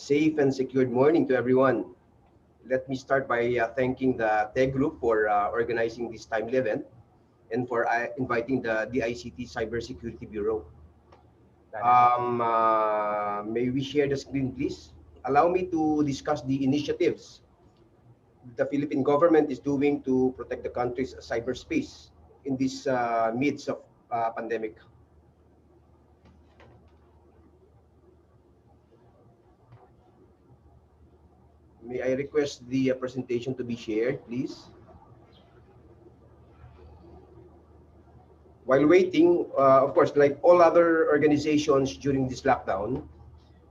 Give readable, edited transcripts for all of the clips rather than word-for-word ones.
safe and secured morning to everyone. Let me start by thanking the Tech Group for organizing this timely event and for inviting the DICT Cybersecurity Bureau. May we share the screen, please? Allow me to discuss the initiatives the Philippine government is doing to protect the country's cyberspace in this midst of pandemic. May I request the presentation to be shared, please? While waiting, of course, like all other organizations during this lockdown,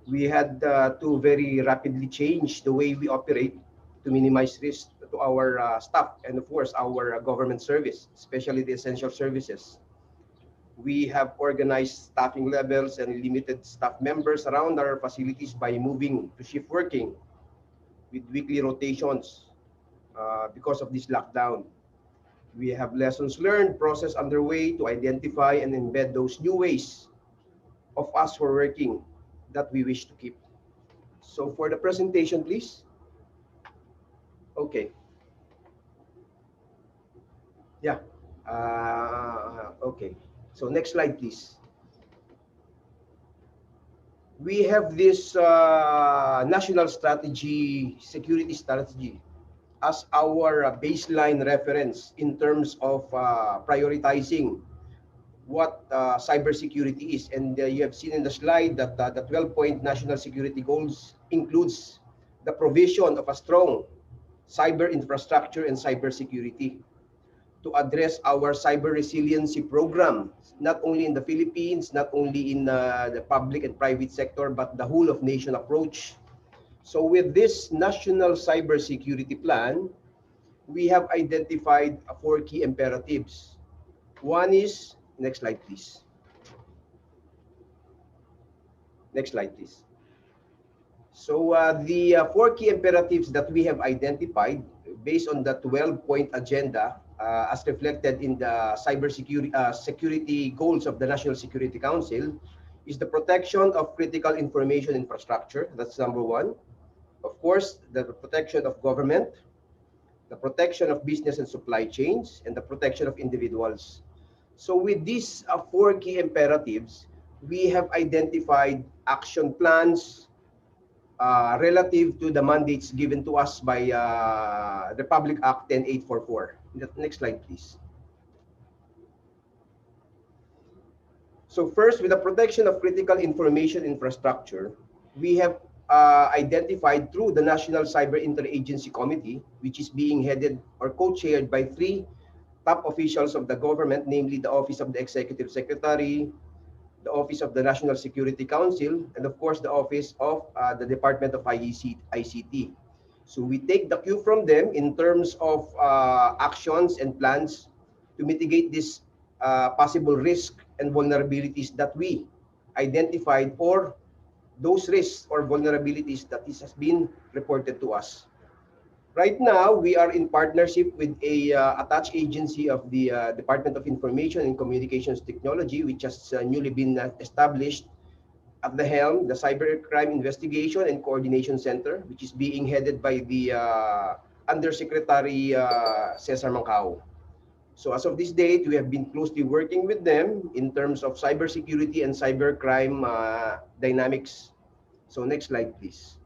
we had to very rapidly change the way we operate to minimize risk to our staff and, of course, our government service, especially the essential services. We have organized staffing levels and limited staff members around our facilities by moving to shift working with weekly rotations because of this lockdown. We have lessons learned process underway to identify and embed those new ways of us for working that we wish to keep. So for the presentation, please. Okay. Yeah. Okay. So next slide, please. We have this national strategy, security strategy, as our baseline reference in terms of prioritizing what cybersecurity is. And you have seen in the slide that the 12-point national security goals includes the provision of a strong cyber infrastructure and cybersecurity to address our cyber resiliency program, not only in the Philippines, not only in the public and private sector, but the whole of nation approach. So with this national cybersecurity plan, we have identified 4 key imperatives. One is, next slide please. Next slide please. So the 4 key imperatives that we have identified based on the 12-point agenda as reflected in the cybersecurity security goals of the National Security Council is the protection of critical information infrastructure. That's number 1. Of course, the protection of government, the protection of business and supply chains, and the protection of individuals. So with these 4 key imperatives, we have identified action plans relative to the mandates given to us by the Republic Act 10844. Next slide, please. So first, with the protection of critical information infrastructure, we have identified through the National Cyber Interagency Committee, which is being headed or co-chaired by 3 top officials of the government, namely the Office of the Executive Secretary, the Office of the National Security Council, and of course the Office of the Department of ICT. So we take the cue from them in terms of actions and plans to mitigate this possible risk and vulnerabilities that we identified, or those risks or vulnerabilities that this has been reported to us. Right now, we are in partnership with a attached agency of the Department of Information and Communications Technology, which has newly been established at the helm, the Cybercrime Investigation and Coordination Center, which is being headed by the Undersecretary Cesar Mancao. So as of this date, we have been closely working with them in terms of cybersecurity and cybercrime dynamics. So next slide, please.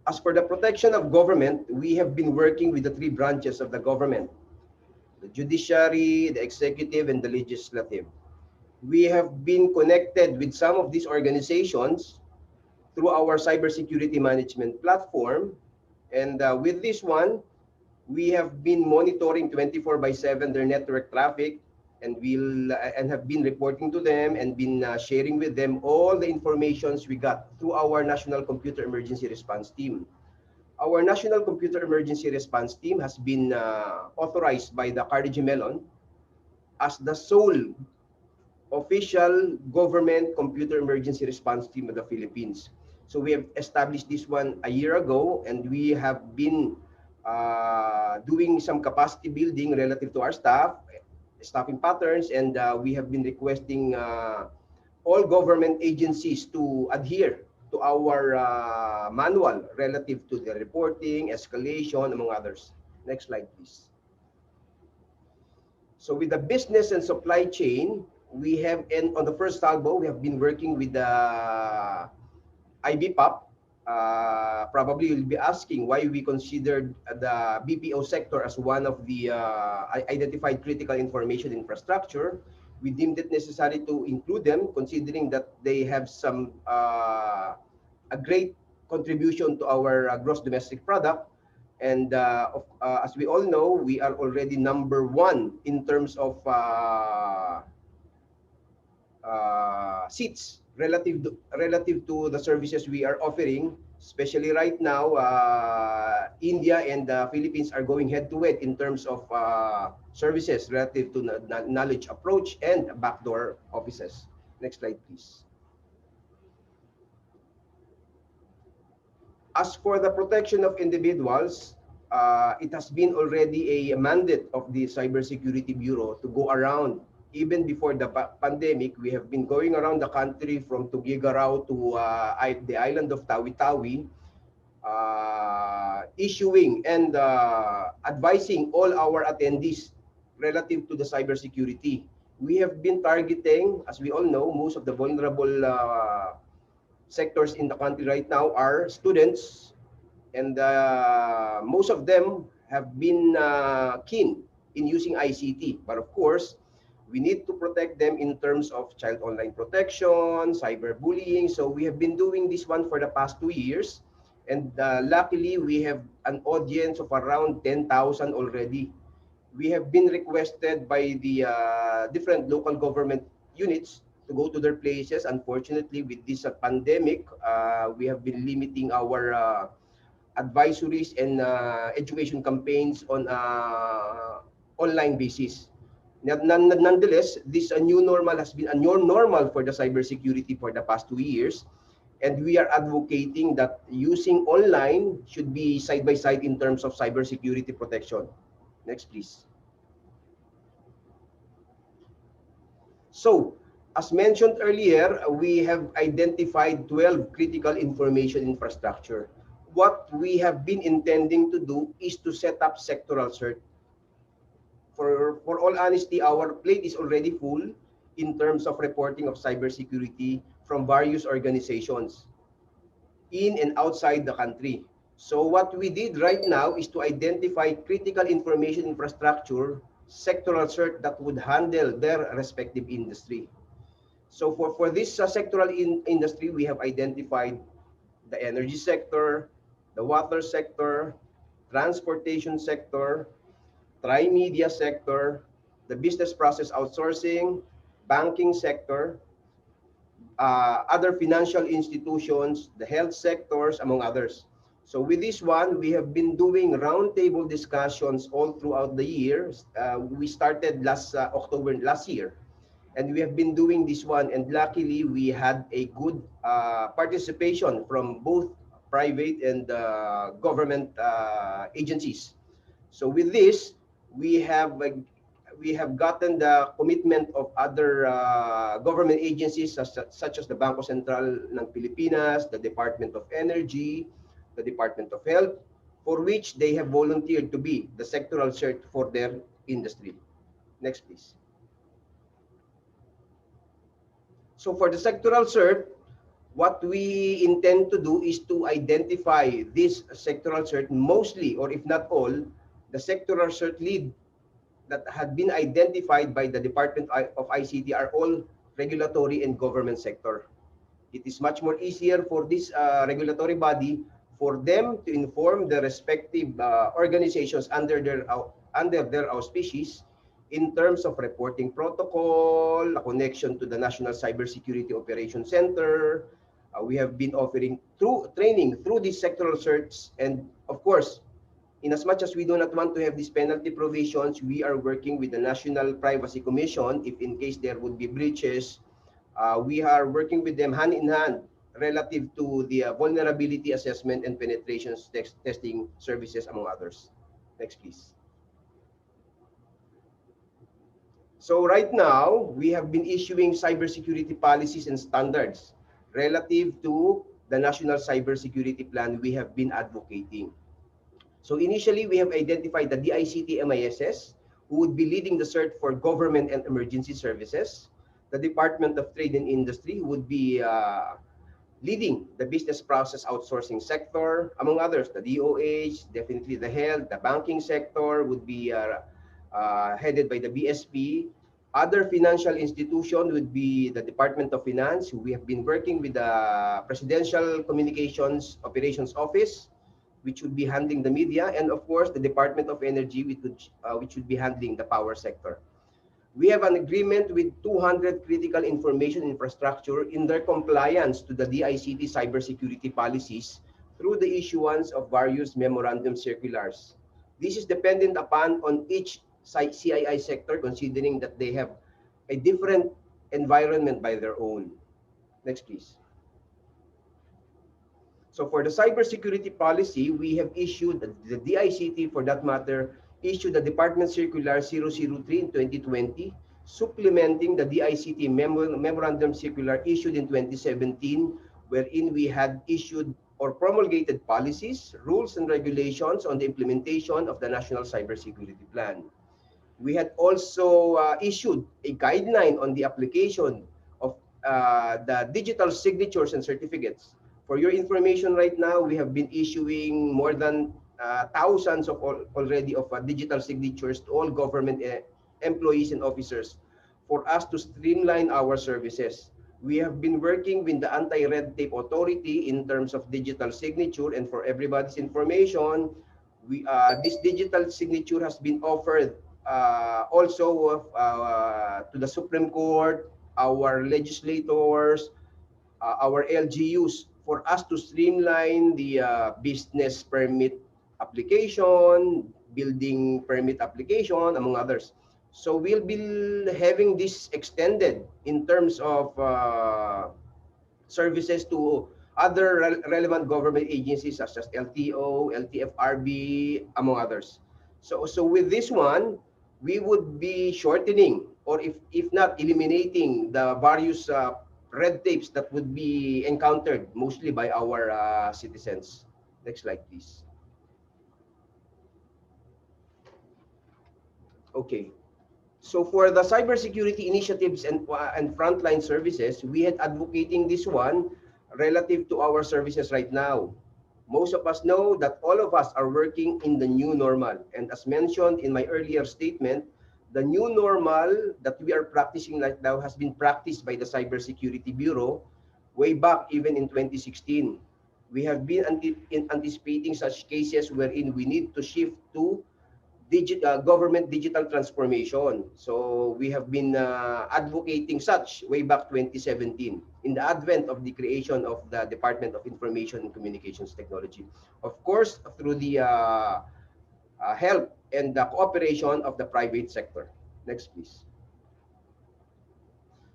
As for the protection of government, we have been working with the 3 branches of the government: the judiciary, the executive, and the legislative. We have been connected with some of these organizations through our cybersecurity management platform. And with this one, we have been monitoring 24/7 their network traffic, and have been reporting to them and been sharing with them all the informations we got through our National Computer Emergency Response Team. Our National Computer Emergency Response Team has been authorized by the Carnegie Mellon as the sole official government computer emergency response team of the Philippines. So we have established this one a year ago, and we have been doing some capacity building relative to our staffing patterns, and we have been requesting all government agencies to adhere to our manual relative to the reporting, escalation, among others. Next slide, please. So with the business and supply chain, we have, and on the first salvo, we have been working with the IBPOP. Probably you'll be asking why we considered the BPO sector as one of the identified critical information infrastructure. We deemed it necessary to include them, considering that they have some a great contribution to our gross domestic product. And as we all know, we are already number one in terms of seats relative to the services we are offering. Especially right now, India and the Philippines are going head to head in terms of services relative to knowledge approach and backdoor offices. Next slide, please. As for the protection of individuals, it has been already a mandate of the Cybersecurity Bureau to go around. Even before the pandemic, we have been going around the country from Tuguegarao to the island of Tawi-Tawi, issuing and advising all our attendees relative to the cybersecurity. We have been targeting, as we all know, most of the vulnerable sectors in the country right now are students, and most of them have been keen in using ICT. But of course, we need to protect them in terms of child online protection, cyberbullying. So we have been doing this one for the past 2 years. And luckily, we have an audience of around 10,000 already. We have been requested by the different local government units to go to their places. Unfortunately, with this pandemic, we have been limiting our advisories and education campaigns on online basis. Nonetheless, this new normal has been a new normal for the cybersecurity for the past 2 years. And we are advocating that using online should be side by side in terms of cybersecurity protection. Next, please. So, as mentioned earlier, we have identified 12 critical information infrastructure. What we have been intending to do is to set up sectoral cert. For all honesty, our plate is already full in terms of reporting of cybersecurity from various organizations in and outside the country. So what we did right now is to identify critical information infrastructure sectoral cert that would handle their respective industry. So for this sectoral industry, we have identified the energy sector, the water sector, transportation sector, tri-media sector, the business process outsourcing, banking sector, other financial institutions, the health sectors, among others. So with this one, we have been doing roundtable discussions all throughout the years. We started last October last year, and we have been doing this one. And luckily, we had a good participation from both private and government agencies. So with this, we have gotten the commitment of other government agencies such as the Bangko Sentral ng Pilipinas, the Department of Energy, the Department of Health, for which they have volunteered to be the sectoral cert for their industry. Next, please. So for the sectoral cert, what we intend to do is to identify this sectoral cert mostly, or if not all, the sectoral cert lead that had been identified by the Department of ICT are all regulatory and government sector. It is much more easier for this regulatory body for them to inform the respective organizations under their auspices in terms of reporting protocol, a connection to the National Cybersecurity Operations Center. We have been offering training through these sectoral certs, and of course, in as much as we do not want to have these penalty provisions, we are working with the National Privacy Commission if in case there would be breaches. We are working with them hand in hand relative to the vulnerability assessment and penetration testing services, among others. Next, please. So right now, we have been issuing cybersecurity policies and standards relative to the National Cybersecurity Plan we have been advocating. So initially, we have identified the DICT MISS, who would be leading the search for government and emergency services. The Department of Trade and Industry would be leading the business process outsourcing sector, among others, the DOH, definitely the health, the banking sector would be headed by the BSP. Other financial institution would be the Department of Finance. We have been working with the Presidential Communications Operations Office, which would be handling the media, and of course, the Department of Energy, which would be handling the power sector. We have an agreement with 200 critical information infrastructure in their compliance to the DICT cybersecurity policies through the issuance of various memorandum circulars. This is dependent upon on each CII sector, considering that they have a different environment by their own. Next, please. So for the cybersecurity policy, we have issued, the DICT for that matter, issued the Department Circular 003 in 2020, supplementing the DICT Memorandum Circular issued in 2017, wherein we had issued or promulgated policies, rules, and regulations on the implementation of the National Cybersecurity Plan. We had also issued a guideline on the application of the digital signatures and certificates. For your information right now, we have been issuing more than thousands of already of digital signatures to all government employees and officers for us to streamline our services. We have been working with the anti-red tape authority in terms of digital signature, and for everybody's information, this digital signature has been offered also to the Supreme Court, our legislators, our LGUs, for us to streamline the business permit application, building permit application, among others. So we'll be having this extended in terms of services to other relevant government agencies such as LTO, LTFRB, among others. So with this one, we would be shortening, or if not eliminating, the various red tapes that would be encountered mostly by our citizens. Next slide, please. Okay. So for the cybersecurity initiatives and frontline services, we had advocating this one relative to our services right now. Most of us know that all of us are working in the new normal. And as mentioned in my earlier statement, the new normal that we are practicing right now has been practiced by the Cybersecurity Bureau way back even in 2016. We have been anticipating such cases wherein we need to shift to government digital transformation. So we have been advocating such way back 2017 in the advent of the creation of the Department of Information and Communications Technology. Of course, through the help and the cooperation of the private sector. Next, please.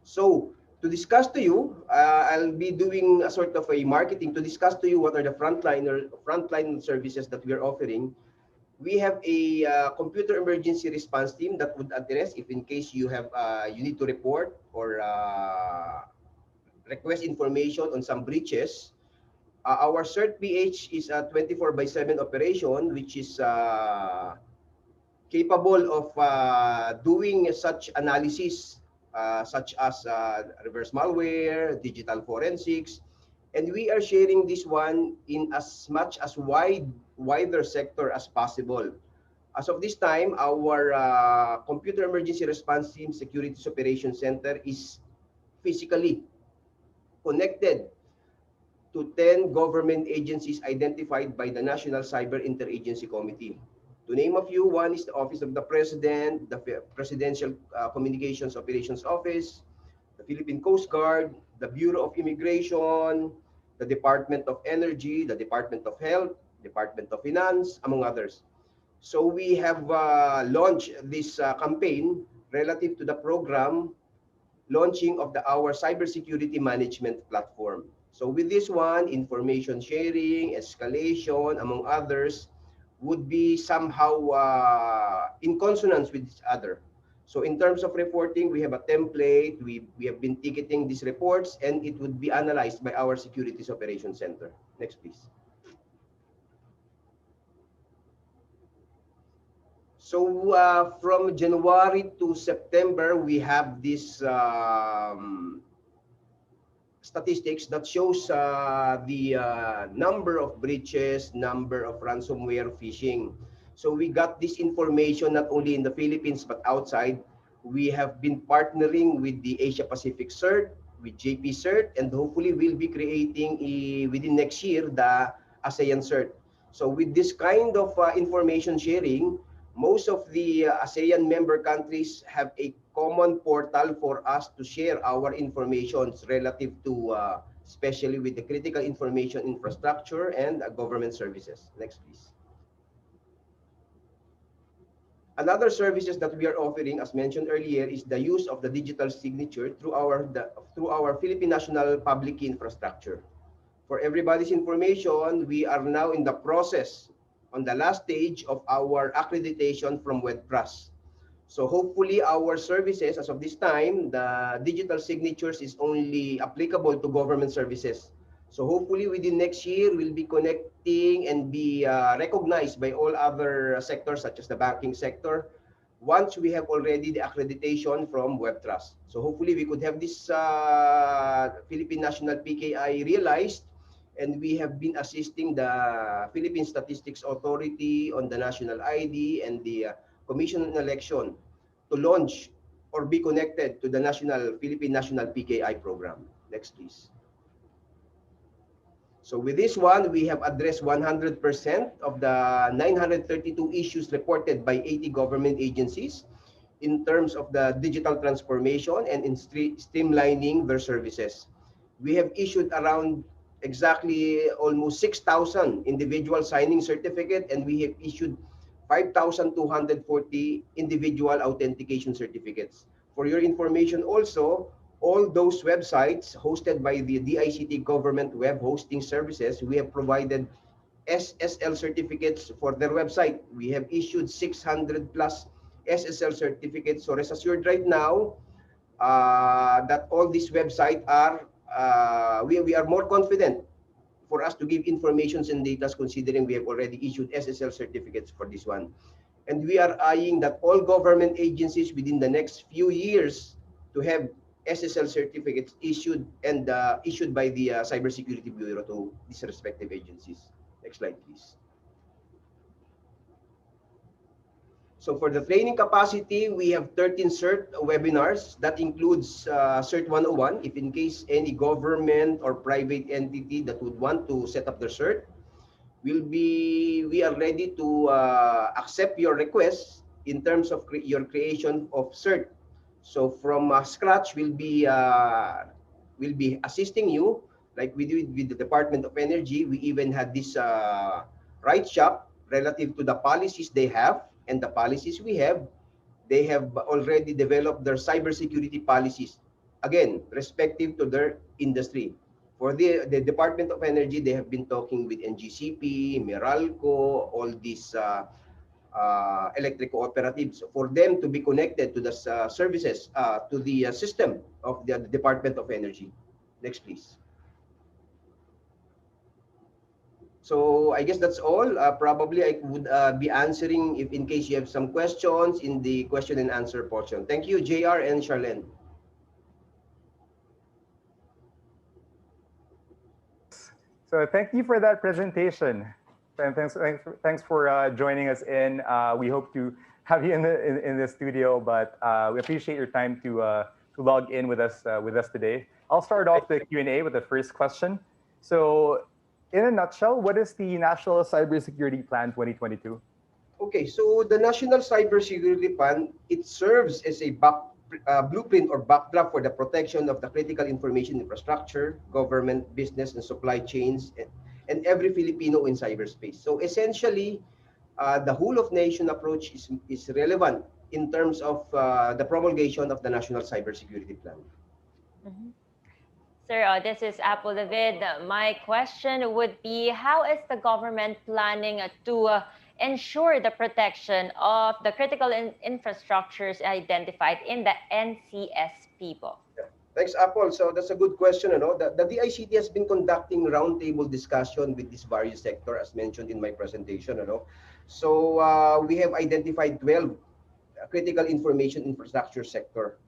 So to discuss to you, I'll be doing a sort of a marketing to discuss to you what are the frontline services that we are offering. We have a computer emergency response team that would address if in case you have you need to report or request information on some breaches. Our CERT PH is a 24/7 operation, which is capable of doing such analysis such as reverse malware, digital forensics, and we are sharing this one in as much as wider sector as possible. As of this time, our Computer Emergency Response Team Securities Operations Center is physically connected to 10 government agencies identified by the National Cyber Interagency Committee. To name a few, one is the Office of the President, the Presidential Communications Operations Office, the Philippine Coast Guard, the Bureau of Immigration, the Department of Energy, the Department of Health, Department of Finance, among others. So we have launched this campaign relative to the program launching of our cybersecurity management platform. So with this one, information sharing, escalation, among others, would be somehow in consonance with each other. So in terms of reporting, we have a template. We have been ticketing these reports, and it would be analyzed by our Securities Operations Center. Next, please. So from January to September, we have this statistics that shows the number of breaches, number of ransomware phishing. So we got this information not only in the Philippines but outside. We have been partnering with the Asia Pacific CERT, with JP CERT, and hopefully we'll be creating within next year the ASEAN CERT. So with this kind of information sharing, most of the ASEAN member countries have a common portal for us to share our informations relative to, especially with the critical information infrastructure and government services. Next, please. Another services that we are offering, as mentioned earlier, is the use of the digital signature through our Philippine National Public Key Infrastructure. For everybody's information, we are now in the process on the last stage of our accreditation from WebTrust. So hopefully our services as of this time, the digital signatures is only applicable to government services. So hopefully within next year, we'll be connecting and be recognized by all other sectors such as the banking sector once we have already the accreditation from WebTrust. So hopefully we could have this Philippine National PKI realized, and we have been assisting the Philippine Statistics Authority on the national ID and the Commission on Election to launch or be connected to the Philippine National PKI program. Next, please. So with this one, we have addressed 100% of the 932 issues reported by 80 government agencies in terms of the digital transformation and in streamlining their services. We have issued around exactly almost 6,000 individual signing certificate, and we have issued 5,240 individual authentication certificates. For your information also, all those websites hosted by the DICT government web hosting services, we have provided SSL certificates for their website. We have issued 600 plus SSL certificates. So rest assured right now that all these websites are, we are more confident for us to give informations and data considering we have already issued SSL certificates for this one. And we are eyeing that all government agencies within the next few years to have SSL certificates issued and issued by the Cybersecurity Bureau to these respective agencies. Next slide, please. So for the training capacity, we have 13 CERT webinars. That includes CERT 101. If in case any government or private entity that would want to set up their CERT, we are ready to accept your requests in terms of your creation of CERT. So from scratch, we'll be assisting you like we did with the Department of Energy. We even had this right shop relative to the policies they have and the policies we have. They have already developed their cybersecurity policies, again, respective to their industry. For the Department of Energy, they have been talking with NGCP, Meralco, all these electric cooperatives for them to be connected to the services, to the system of the Department of Energy. Next, please. So I guess that's all. Probably I would be answering if in case you have some questions in the question and answer portion. Thank you, JR and Charlene. So thank you for that presentation. And thanks for joining us in. We hope to have you in the studio, but we appreciate your time to log in with us today. I'll start off the Q&A with the first question. So in a nutshell, what is the National Cybersecurity Plan 2022? Okay, so the National Cybersecurity Plan, it serves as a blueprint or backdrop for the protection of the critical information infrastructure, government, business, and supply chains, and every Filipino in cyberspace. So essentially, the whole of nation approach is relevant in terms of the promulgation of the National Cybersecurity Plan. Mhm. Sir, this is Apple David. My question would be, how is the government planning to ensure the protection of the critical infrastructures identified in the NCSP po? Yeah. Thanks, Apple. So that's a good question. The DICT has been conducting roundtable discussion with this various sector, as mentioned in my presentation. So we have identified 12 critical information infrastructure sector.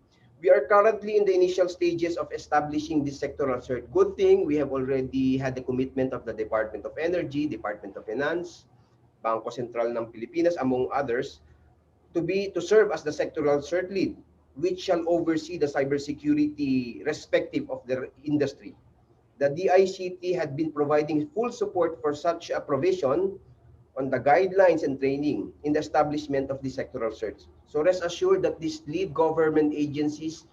We are currently in the initial stages of establishing this sectoral cert. Good thing we have already had the commitment of the Department of Energy, Department of Finance, Bangko Sentral ng Pilipinas, among others, to serve as the sectoral cert lead, which shall oversee the cybersecurity respective of their industry. The DICT had been providing full support for such a provision on the guidelines and training in the establishment of the sectoral search. So rest assured that these lead government agencies,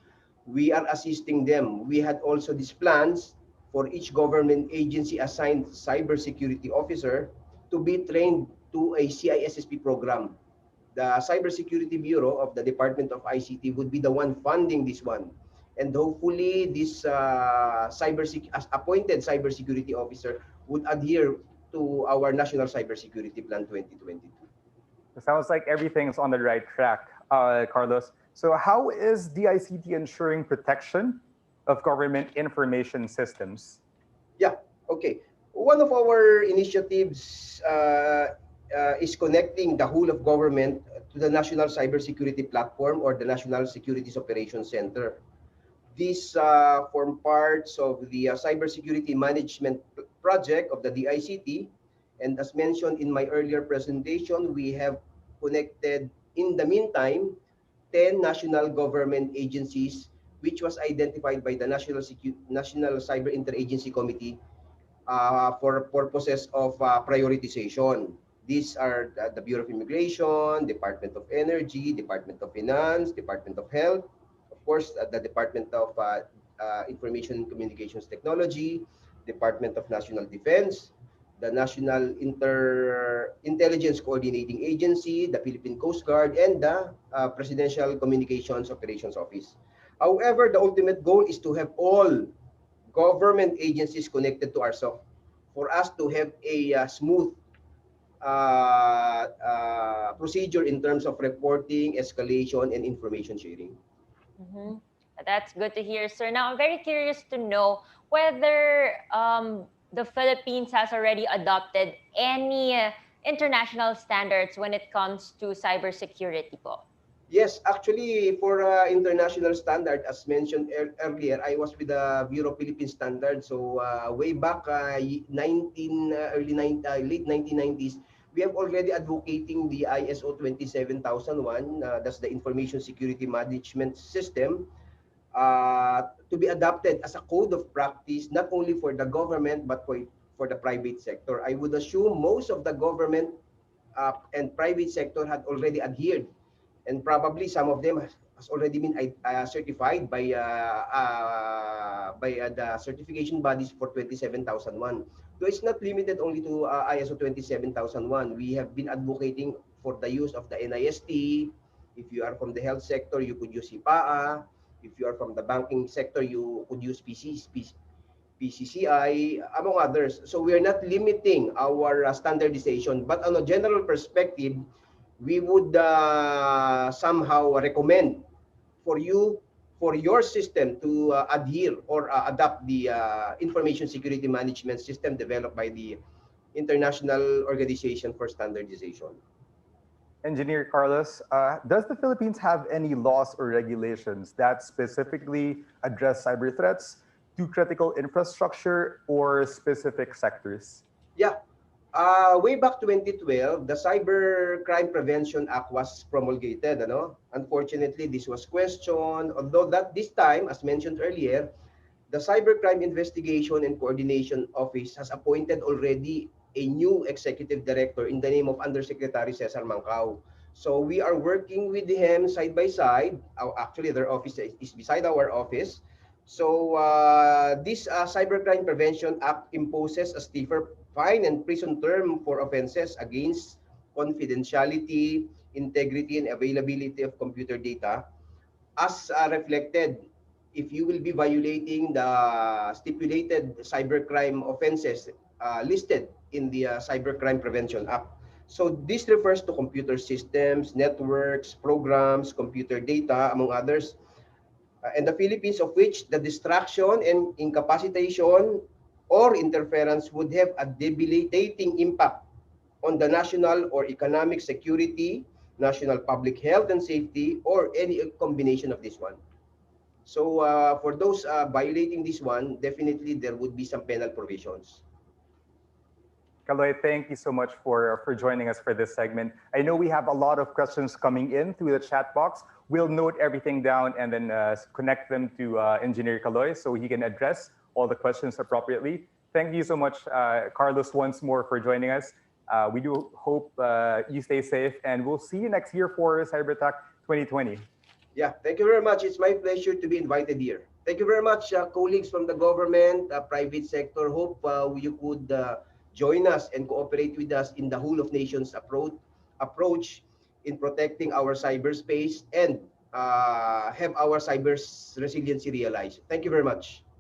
we are assisting them. We had also these plans for each government agency assigned cybersecurity officer to be trained to a CISSP program. The Cybersecurity Bureau of the Department of ICT would be the one funding this one. And hopefully, this as appointed cybersecurity officer would adhere to our National Cybersecurity Plan 2022. It sounds like everything's on the right track, Carlos. So, how is DICT ensuring protection of government information systems? Yeah, okay. One of our initiatives is connecting the whole of government to the National Cybersecurity Platform or the National Securities Operations Center. These form parts of the cybersecurity management project of the DICT. And as mentioned in my earlier presentation, we have connected in the meantime 10 national government agencies, which was identified by the National Cyber Interagency Committee for purposes of prioritization. These are the Bureau of Immigration, Department of Energy, Department of Finance, Department of Health, of course, the Department of Information and Communications Technology, Department of National Defense, the National Intelligence Coordinating Agency, the Philippine Coast Guard, and the Presidential Communications Operations Office. However, the ultimate goal is to have all government agencies connected to ourselves for us to have a smooth procedure in terms of reporting, escalation, and information sharing. Mhm. That's good to hear, sir. Now, I'm very curious to know whether the Philippines has already adopted any international standards when it comes to cybersecurity po. Yes, actually, for international standard, as mentioned earlier, I was with the Bureau of Philippine Standard. So way back 19 late 1990s, we have already advocating the ISO 27001. That's the Information Security Management System, to be adopted as a code of practice, not only for the government but for the private sector. I would assume most of the government and private sector had already adhered, and probably some of them has already been certified by the certification bodies for 27001. Though it's not limited only to ISO 27001. We have been advocating for the use of the NIST. If you are from the health sector, you could use HIPAA. If you are from the banking sector, you could use PCCI, among others. So we are not limiting our standardization, but on a general perspective, we would somehow recommend for you, for your system to adhere or adopt the information security management system developed by the International Organization for Standardization. Engineer Carlos, does the Philippines have any laws or regulations that specifically address cyber threats to critical infrastructure or specific sectors? Yeah. Way back 2012, the Cybercrime Prevention Act was promulgated. Unfortunately, this was questioned. Although that this time, as mentioned earlier, the Cybercrime Investigation and Coordination Office has appointed already a new executive director in the name of Undersecretary Cesar Mancao. So we are working with him side by side. Actually, their office is beside our office. So this Cybercrime Prevention Act imposes a stiffer fine and prison term for offenses against confidentiality, integrity, and availability of computer data, as reflected if you will be violating the stipulated cybercrime offenses listed in the Cybercrime Prevention Act. So this refers to computer systems, networks, programs, computer data, among others, and the Philippines, of which the distraction and incapacitation or interference would have a debilitating impact on the national or economic security, national public health and safety, or any combination of this one. So for those violating this one, definitely there would be some penal provisions. Kaloy, thank you so much for joining us for this segment. I know we have a lot of questions coming in through the chat box. We'll note everything down and then connect them to Engineer Kaloy so he can address all the questions appropriately. Thank you so much, Carlos, once more for joining us. We do hope you stay safe, and we'll see you next year for CyberTech 2020. Yeah, thank you very much. It's my pleasure to be invited here. Thank you very much, colleagues from the government, private sector. Hope you could join us and cooperate with us in the whole of nations approach in protecting our cyberspace and have our cyber resiliency realized. Thank you very much.